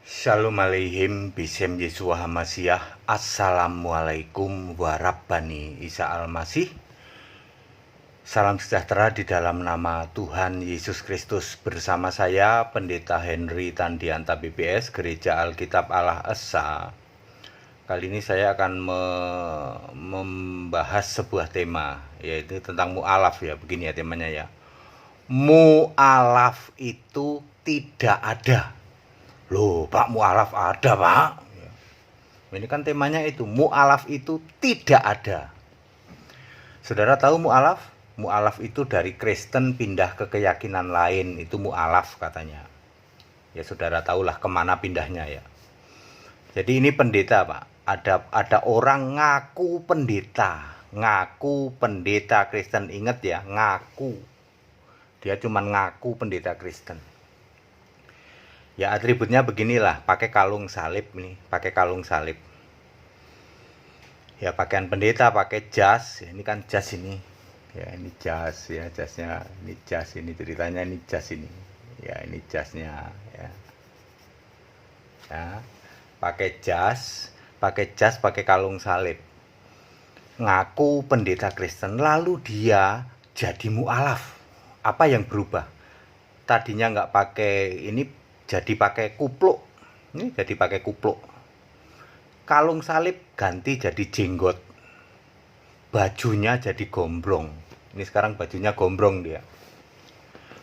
Shalom aleihim bisem Yesua Hamasyiah. Assalamualaikum warahmatullahi Isa Al-Masih. Salam sejahtera di dalam nama Tuhan Yesus Kristus. Bersama saya Pendeta Henry Tandianta BPS Gereja Alkitab Allah Esa. Kali ini saya akan membahas sebuah tema, yaitu tentang mu'alaf ya. Begini ya temanya ya. Mu'alaf itu tidak ada. Loh Pak, mu'alaf ada Pak. Ini kan temanya itu, mu'alaf itu tidak ada. Saudara tahu mu'alaf? Mu'alaf itu dari Kristen pindah ke keyakinan lain, itu mu'alaf katanya. Ya saudara tahulah kemana pindahnya ya. Jadi ini pendeta Pak. Ada orang ngaku pendeta Kristen, ingat ya, ngaku. Dia cuma ngaku pendeta Kristen. Ya atributnya beginilah, pakai kalung salib nih, pakai kalung salib. Ya pakaian pendeta, pakai jas, ini kan jas ini. Ya ini jas ya, jasnya, ini jas ini ceritanya, ini jas ini. Ya ini jasnya ya. Ya, pakai jas, pakai kalung salib. Ngaku pendeta Kristen, lalu dia jadi mu'alaf. Apa yang berubah? Tadinya nggak pakai ini, jadi pakai kupluk. Ini jadi pakai kupluk. Kalung salib ganti jadi jenggot. Bajunya jadi gombrong. Ini sekarang bajunya gombrong dia.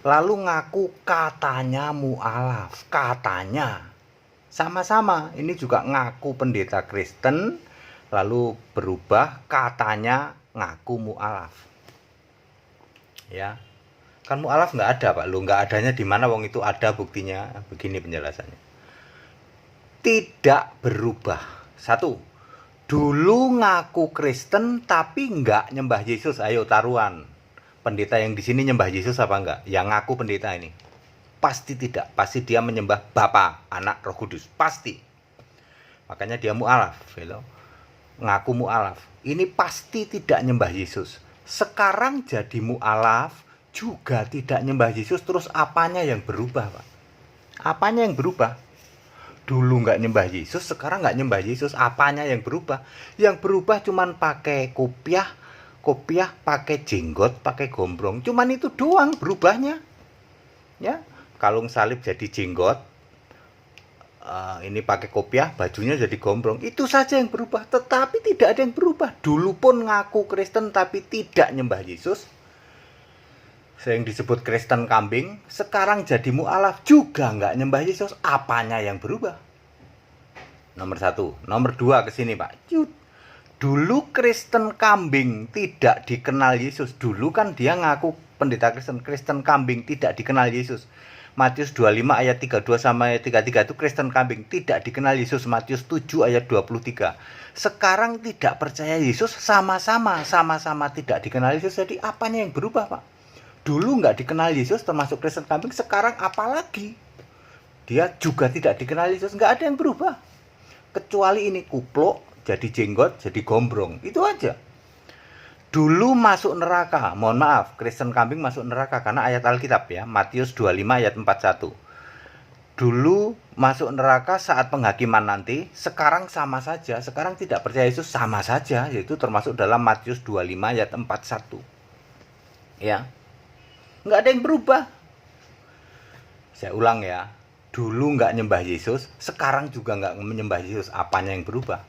Lalu ngaku katanya mu'alaf. Katanya. Sama-sama. Ini juga ngaku pendeta Kristen. Lalu berubah katanya ngaku mu'alaf. Ya. Kan mu'alaf nggak ada Pak, lu nggak adanya di mana wong itu ada buktinya. Begini penjelasannya. Tidak berubah. Satu, dulu ngaku Kristen tapi nggak nyembah Yesus. Ayo taruhan. Pendeta yang di sini nyembah Yesus apa enggak? Yang ngaku pendeta ini. Pasti tidak. Pasti dia menyembah Bapa, Anak, Roh Kudus. Pasti. Makanya dia mu'alaf. Ngaku mu'alaf. Ini pasti tidak nyembah Yesus. Sekarang jadi mu'alaf juga tidak nyembah Yesus, terus apanya yang berubah Pak? Apanya yang berubah? Dulu nggak nyembah Yesus, sekarang nggak nyembah Yesus, apanya yang berubah? Yang berubah cuman pakai kopiah, pakai jenggot, pakai gombrong, cuman itu doang berubahnya. Ya, kalung salib jadi jenggot, ini pakai kopiah, bajunya jadi gombrong, itu saja yang berubah. Tetapi tidak ada yang berubah. Dulu pun ngaku Kristen tapi tidak nyembah Yesus, yang disebut Kristen kambing, sekarang jadi mu'alaf juga nggak nyembah Yesus. Apanya yang berubah? Nomor satu. Nomor dua kesini Pak. Dulu Kristen kambing tidak dikenal Yesus. Dulu kan dia ngaku pendeta Kristen kambing tidak dikenal Yesus. Matius 25 ayat 32 sampai 33 itu Kristen kambing tidak dikenal Yesus. Matius 7 ayat 23. Sekarang tidak percaya Yesus, sama-sama tidak dikenal Yesus. Jadi apanya yang berubah Pak? Dulu nggak dikenal Yesus termasuk Kristen kambing, sekarang apalagi? Dia juga tidak dikenal Yesus, nggak ada yang berubah. Kecuali ini kupluk, jadi jenggot, jadi gombrong, itu aja. Dulu masuk neraka, mohon maaf, Kristen kambing masuk neraka karena ayat Alkitab ya, Matius 25 ayat 41. Dulu masuk neraka saat penghakiman nanti, sekarang sama saja, sekarang tidak percaya Yesus sama saja, yaitu termasuk dalam Matius 25 ayat 41. Ya. Nggak ada yang berubah. Saya ulang ya, dulu nggak nyembah Yesus, sekarang juga nggak menyembah Yesus. Apanya yang berubah?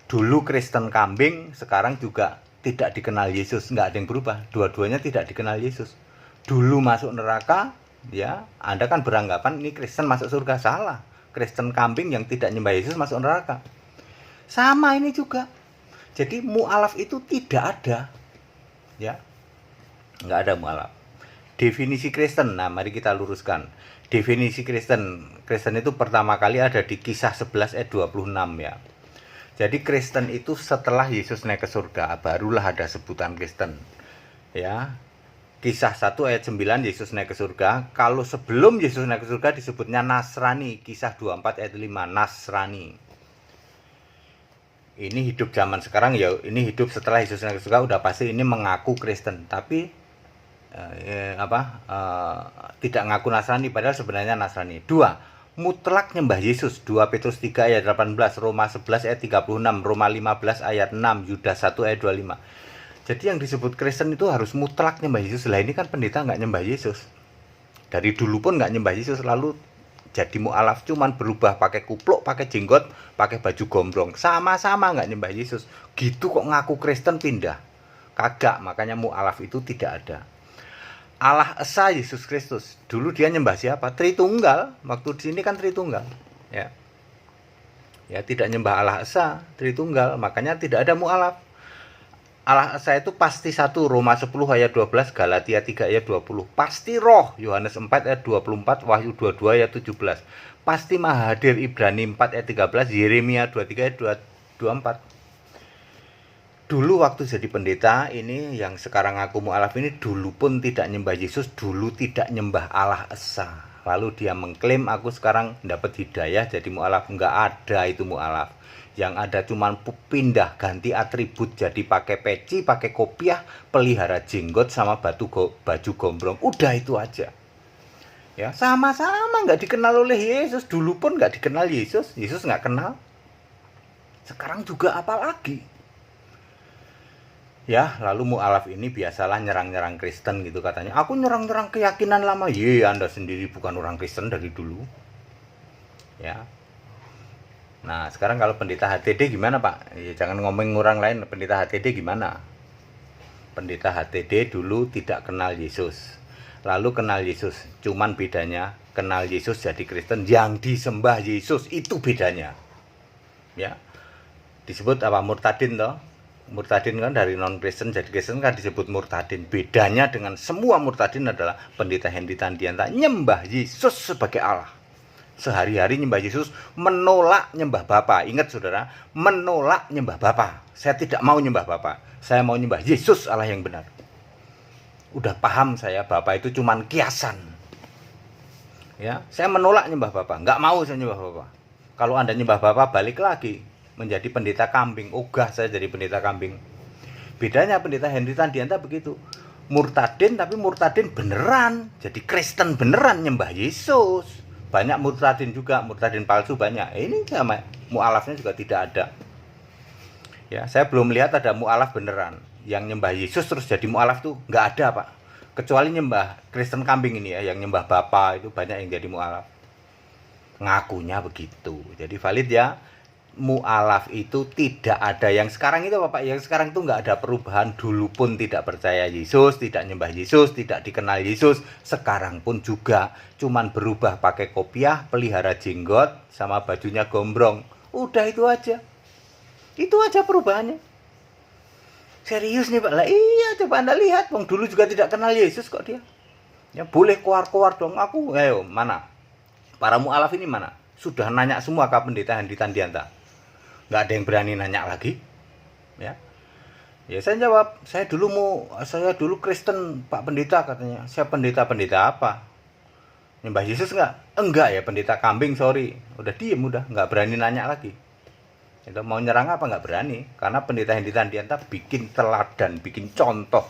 Dulu Kristen kambing, sekarang juga tidak dikenal Yesus. Nggak ada yang berubah, dua-duanya tidak dikenal Yesus. Dulu masuk neraka, ya Anda kan beranggapan ini Kristen masuk surga. Salah. Kristen kambing yang tidak nyembah Yesus masuk neraka. Sama ini juga. Jadi mu'alaf itu tidak ada. Ya, nggak ada mu'alaf. Definisi Kristen, nah mari kita luruskan. Definisi Kristen itu pertama kali ada di Kisah 11 ayat 26 ya. Jadi Kristen itu setelah Yesus naik ke surga, barulah ada sebutan Kristen. Ya. Kisah 1 ayat 9 Yesus naik ke surga. Kalau sebelum Yesus naik ke surga disebutnya Nasrani. Kisah 24 ayat 5 Nasrani. Ini hidup zaman sekarang ya, ini hidup setelah Yesus naik ke surga, udah pasti ini mengaku Kristen, tapi tidak ngaku Nasrani padahal sebenarnya Nasrani. Dua, mutlak nyembah Yesus. 2 Petrus 3 ayat 18, Roma 11 ayat 36, Roma 15 ayat 6, Yudas 1 ayat 25. Jadi yang disebut Kristen itu harus mutlak nyembah Yesus. Lah ini kan pendeta nggak nyembah Yesus. Dari dulu pun nggak nyembah Yesus, lalu jadi mu'alaf cuman berubah pakai kupluk, pakai jenggot, pakai baju gombrong. Sama-sama nggak nyembah Yesus. Gitu kok ngaku Kristen pindah. Kagak, makanya mu'alaf itu tidak ada. Allah Esa Yesus Kristus. Dulu dia nyembah siapa? Tritunggal. Waktu di sini kan Tritunggal. Ya. Ya, tidak nyembah Allah Esa, Tritunggal. Makanya tidak ada mu'alaf. Allah Esa itu pasti satu. Roma 10 ayat 12, Galatia 3 ayat 20. Pasti roh. Yohanes 4 ayat 24, Wahyu 22 ayat 17. Pasti maha hadir. Ibrani 4 ayat 13, Yeremia 23 ayat 24. Dulu waktu jadi pendeta ini, yang sekarang aku mu'alaf ini, dulu pun tidak nyembah Yesus, dulu tidak nyembah Allah Esa. Lalu dia mengklaim aku sekarang dapat hidayah jadi mu'alaf. Enggak ada itu mu'alaf. Yang ada cuman pindah ganti atribut, jadi pakai peci, pakai kopiah, pelihara jenggot sama baju gombrong. Udah itu aja. Ya, sama-sama nggak dikenal oleh Yesus. Dulu pun nggak dikenal Yesus, Yesus nggak kenal. Sekarang juga apalagi. Ya, lalu mu'alaf ini biasalah nyerang-nyerang Kristen gitu katanya. Aku nyerang-nyerang keyakinan lama. Ye, Anda sendiri bukan orang Kristen dari dulu. Ya. Nah, sekarang kalau pendeta HTD gimana, Pak? Ya, jangan ngomongin orang lain. Pendeta HTD gimana? Pendeta HTD dulu tidak kenal Yesus. Lalu kenal Yesus. Cuman bedanya kenal Yesus jadi Kristen, yang disembah Yesus, itu bedanya. Ya. Disebut apa? Murtadin toh. Murtadin kan dari non-Kristen jadi Kristen kan disebut murtadin. Bedanya dengan semua murtadin adalah pendeta Hendy Tandianta nyembah Yesus sebagai Allah. Sehari-hari nyembah Yesus, menolak nyembah Bapa. Ingat saudara, menolak nyembah Bapa. Saya tidak mau nyembah Bapa. Saya mau nyembah Yesus Allah yang benar. Udah paham saya, Bapa itu cuman kiasan. Ya, saya menolak nyembah Bapa. Nggak mau saya nyembah Bapa. Kalau Anda nyembah Bapa, balik lagi menjadi pendeta kambing. Ogah saya jadi pendeta kambing. Bedanya pendeta Hendy Tandianta begitu, murtadin tapi murtadin beneran, jadi Kristen beneran nyembah Yesus. Banyak murtadin juga, murtadin palsu banyak. Ini sama mu'alafnya juga tidak ada. Ya, saya belum lihat ada mu'alaf beneran yang nyembah Yesus terus jadi mu'alaf tuh nggak ada, Pak. Kecuali nyembah Kristen kambing ini ya, yang nyembah Bapa itu banyak yang jadi mu'alaf. Ngakunya begitu. Jadi valid ya. Mu'alaf itu tidak ada. Yang sekarang itu Bapak, yang sekarang itu nggak ada perubahan. Dulu pun tidak percaya Yesus, tidak nyembah Yesus, tidak dikenal Yesus. Sekarang pun juga cuman berubah pakai kopiah, pelihara jenggot, sama bajunya gombrong. Udah itu aja. Itu aja perubahannya. Serius nih Pak. Lah iya, coba Anda lihat, wong dulu juga tidak kenal Yesus kok dia. Ya boleh keluar-keluar dong aku. Ayo, mana? Para mu'alaf ini mana? Sudah nanya semua ke pendeta Hendy Tandianta. Nggak ada yang berani nanya lagi. Ya. Ya saya jawab, saya dulu Kristen Pak Pendeta katanya. Saya pendeta apa? Nyembah Yesus nggak? Enggak ya, pendeta kambing, sorry. Udah diem udah, nggak berani nanya lagi. Itu mau nyerang apa nggak berani, karena pendeta Hendy Tandianta bikin teladan, bikin contoh.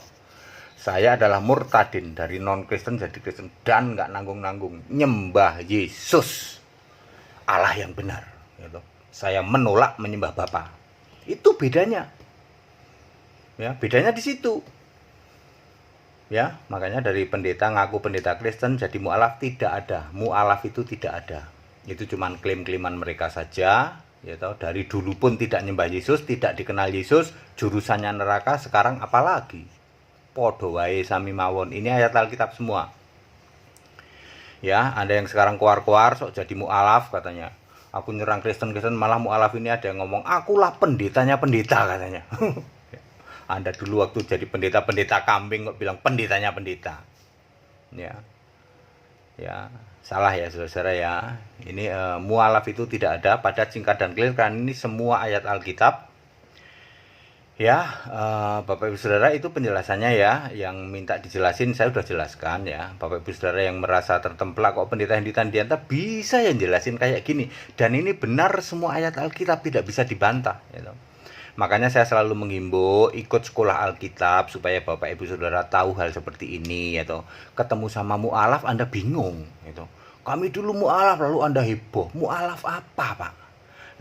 Saya adalah murtadin dari non Kristen jadi Kristen dan nggak nanggung-nanggung nyembah Yesus Allah yang benar. Gitu. Saya menolak menyembah Bapa. Itu bedanya. Ya, bedanya di situ. Ya, makanya dari pendeta ngaku pendeta Kristen jadi mu'alaf tidak ada. Mu'alaf itu tidak ada. Itu cuma klaim-klaiman mereka saja. Ya tahu, dari dulu pun tidak nyembah Yesus, tidak dikenal Yesus, jurusannya neraka, sekarang apalagi? Podo wae sami mawon. Ini ayat Alkitab semua. Ya, Anda yang sekarang keluar-keluar sok jadi mu'alaf katanya. Aku nyerang Kristen, malah mu'alaf ini ada yang ngomong, akulah pendetanya pendeta katanya. Anda dulu waktu jadi pendeta kambing kok bilang pendetanya pendeta. Ya. Ya, salah ya saudara ya. Ini mu'alaf itu tidak ada, padat, singkat dan clear, karena ini semua ayat Alkitab. Ya, Bapak Ibu Saudara, itu penjelasannya ya. Yang minta dijelasin saya sudah jelaskan ya. Bapak Ibu Saudara yang merasa tertemplak kok pendeta Hendy Tandianta bisa yang jelasin kayak gini. Dan ini benar, semua ayat Alkitab tidak bisa dibantah gitu. Makanya saya selalu menghimbau ikut sekolah Alkitab supaya Bapak Ibu Saudara tahu hal seperti ini gitu. Ketemu sama mu'alaf Anda bingung gitu. Kami dulu mu'alaf, lalu Anda heboh. Mu'alaf apa, Pak?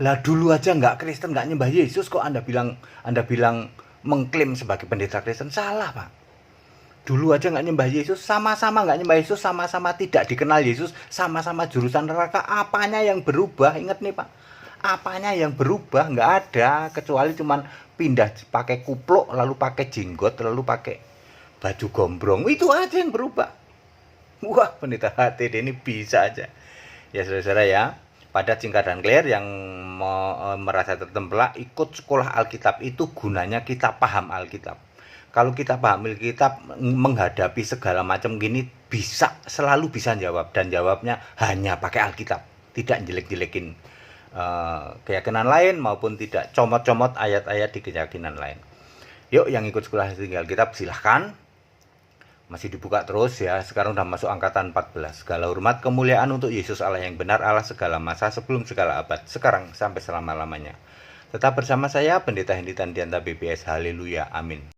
Lah dulu aja nggak Kristen, nggak nyembah Yesus, kok Anda bilang mengklaim sebagai pendeta Kristen? Salah, Pak. Dulu aja nggak nyembah Yesus, sama-sama nggak nyembah Yesus, sama-sama tidak dikenal Yesus, sama-sama jurusan neraka. Apanya yang berubah? Ingat nih, Pak. Apanya yang berubah? Nggak ada, kecuali cuman pindah pakai kupluk, lalu pakai jenggot, lalu pakai baju gombrong. Itu aja yang berubah. Wah, pendeta HTD ini bisa aja. Ya saudara-saudara ya, pada singkat dan clear yang merasa tertempelak, ikut sekolah Alkitab itu gunanya kita paham Alkitab. Kalau kita paham Alkitab, menghadapi segala macam gini selalu bisa jawab, dan jawabnya hanya pakai Alkitab, tidak jelek-jelekin keyakinan lain maupun tidak comot-comot ayat-ayat di keyakinan lain. Yuk, yang ikut sekolah Alkitab silahkan. Masih dibuka terus ya, sekarang udah masuk angkatan 14. Segala hormat kemuliaan untuk Yesus Allah yang benar, Allah segala masa, sebelum segala abad, sekarang sampai selama-lamanya. Tetap bersama saya, Pendeta Hendy Tandianta BPS. Haleluya, amin.